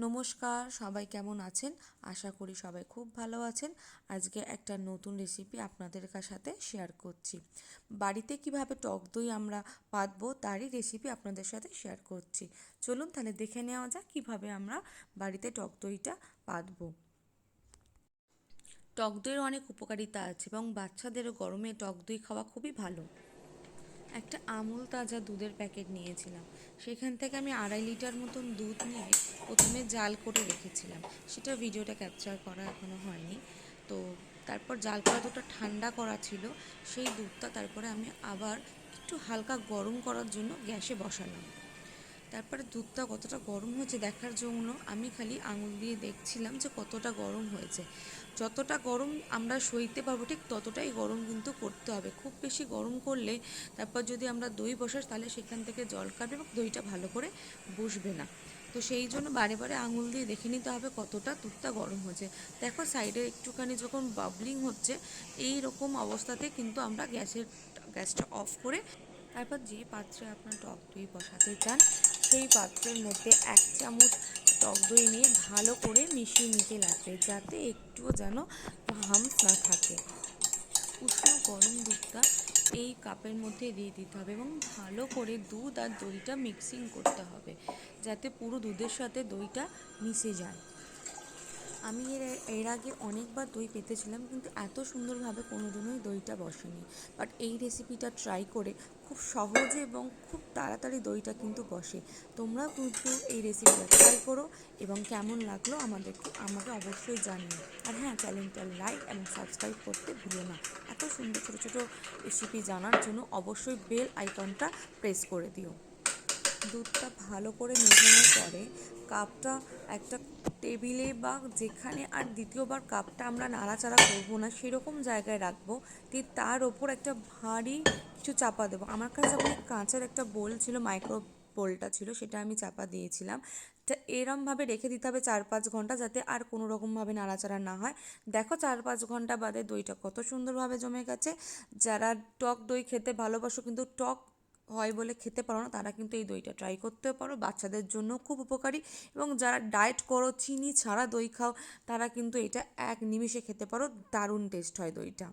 নমস্কার, সবাই কেমন আছেন? আশা করি সবাই খুব ভালো আছেন। আজকে একটা নতুন রেসিপি আপনাদের সাথে শেয়ার করছি। বাড়িতে কিভাবে টক দই আমরা পাতবো তারই রেসিপি আপনাদের সাথে শেয়ার করছি। চলুন তাহলে দেখে নেওয়া যাক কিভাবে আমরা বাড়িতে টক দইটা পাতবো। টক দইয়ের অনেক উপকারিতা আছে এবং বাচ্চাদেরও গরমে টক দই খাওয়া খুবই ভালো। একটা আমুল তাজা দুধের প্যাকেট নিয়েছিলাম। সেখান থেকে আমি 2.5 লিটার মতন দুধ নিয়ে প্রথমে জাল করে রেখেছিলাম। সেটা ভিডিওটা ক্যাপচার করা এখনও হয়নি। তো তারপর জাল করা দুধটা ঠান্ডা করা ছিল, সেই দুধটা তারপরে আমি আবার একটু হালকা গরম করার জন্য গ্যাসে বসালাম। তারপরে দুধটা কতটা গরম হয়েছে দেখার জন্য আমি খালি আঙুল দিয়ে দেখছিলাম যে কতটা গরম হয়েছে। যতটা গরম আমরা সইতে পারবো ঠিক ততটাই গরম কিন্তু করতে হবে। খুব বেশি গরম করলে তারপর যদি আমরা দই বসাই তাহলে সেখান থেকে জল কাটবে এবং দইটা ভালো করে বসবে না। তো সেই জন্য বারে বারে আঙুল দিয়ে দেখে নিতে হবে কতটা দুধটা গরম হয়েছে। দেখো সাইডে একটুখানি যখন বাবলিং হচ্ছে, এই রকম অবস্থাতে কিন্তু আমরা গ্যাসটা অফ করে তারপর যে পাত্রে আপনার টক দই বসাতে চান সেই পাত্রের মধ্যে 1 চামচ টক দই নিয়ে ভালো করে মিশিয়ে নিতে লাগবে, যাতে একটুও যেন হাম্পস না থাকে। উষ্ণ গরম দুধটা এই কাপের মধ্যে দিয়ে দিতে হবে এবং ভালো করে দুধ আর দইটা মিক্সিং করতে হবে, যাতে পুরো দুধের সাথে দইটা মিশে যায়। আমি এর আগে অনেকবার দই পেতেছিলাম, কিন্তু এত সুন্দরভাবে কোনোদিনই দইটা বসেনি। বাট এই রেসিপিটা ট্রাই করে খুব সহজে এবং খুব তাড়াতাড়ি দইটা কিন্তু বসে। তোমরাও কিন্তু এই রেসিপিটা ট্রাই করো এবং কেমন লাগলো আমাকে অবশ্যই জানিও। আর হ্যাঁ, চ্যানেলটা লাইক এবং সাবস্ক্রাইব করতে ভুলো না। এত সুন্দর ছোটো ছোটো রেসিপি জানার জন্য অবশ্যই বেল আইকনটা প্রেস করে দিও। দুধটা ভালো করে মেশানোর পরে কাপটা একটা টেবিলে বা যেখানে আর দ্বিতীয়বার কাপটা আমরা নাড়াচাড়া করবো না সেরকম জায়গায় রাখবো, দিয়ে তার ওপর একটা ভারী কিছু চাপা দেবো। আমার কাছে যখন কাঁচের একটা বোল ছিল, মাইক্রো বোলটা ছিল, সেটা আমি চাপা দিয়েছিলাম। তা এরমভাবে রেখে দিতে হবে 4-5 ঘন্টা, যাতে আর কোনো রকমভাবে নাড়াচাড়া না হয়। দেখো 4-5 ঘন্টা বাদে দইটা কত সুন্দরভাবে জমে গেছে। যারা টক দই খেতে ভালোবাসো কিন্তু টক হয় বলে খেতে পারো না, তারা কিন্তু এই দইটা ট্রাই করতেও পারো। বাচ্চাদের জন্য খুব উপকারী এবং যারা ডায়েট করো, চিনি ছাড়া দই খাও, তারা কিন্তু এটা এক নিমিষে খেতে পারো। দারুণ টেস্ট হয় দইটা।